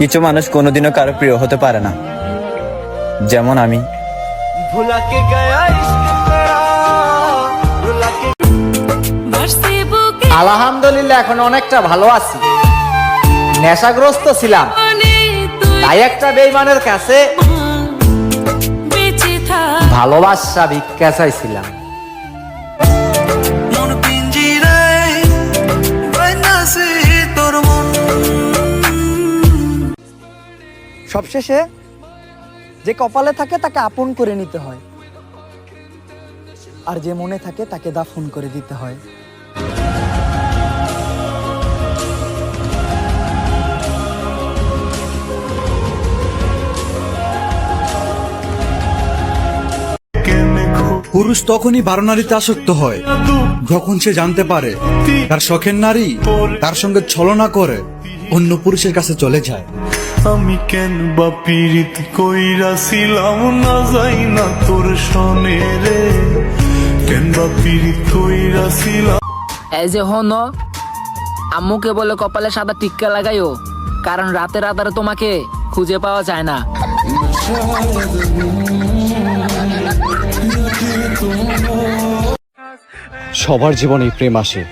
কিছু মানুষ কোনোদিনও কারো প্রিয় হতে পারে না, যেমন আমি। আলহামদুলিল্লাহ এখন অনেকটা ভালো আছি। নেশাগ্রস্ত ছিলাম, তাই একটা বেঈমানের কাছে ভালোবাসা ভিক্ষা চাইছিলাম। সবশেষে যে কপালে থাকে তাকে আপন করে নিতে হয়, আর যে মনে থাকে তাকে দাফন করে দিতে হয়। পুরুষ তখনই বারনারীতে আসক্ত হয় যখন সে জানতে পারে তার শখের নারী তার সঙ্গে ছলনা করে অন্য পুরুষের কাছে চলে যায়। আমি কেন বা পীড়িত কইরাছিলাম না যাই না তোর সনে রে, কেন বা পীড়িত কইরাছিলাম। এই যে হন, আম্মুকে বলে কপালে সাদা টিক্কা লাগাইও, কারণ রাতের আধারে তোমাকে খুঁজে পাওয়া যায় না। সবার জীবনেই প্রেম আসে,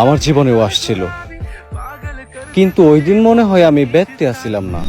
আমার জীবনেও আসছিল, কিন্তু ওই দিন মনে হয় আমি ব্যত্যে আসছিলাম না।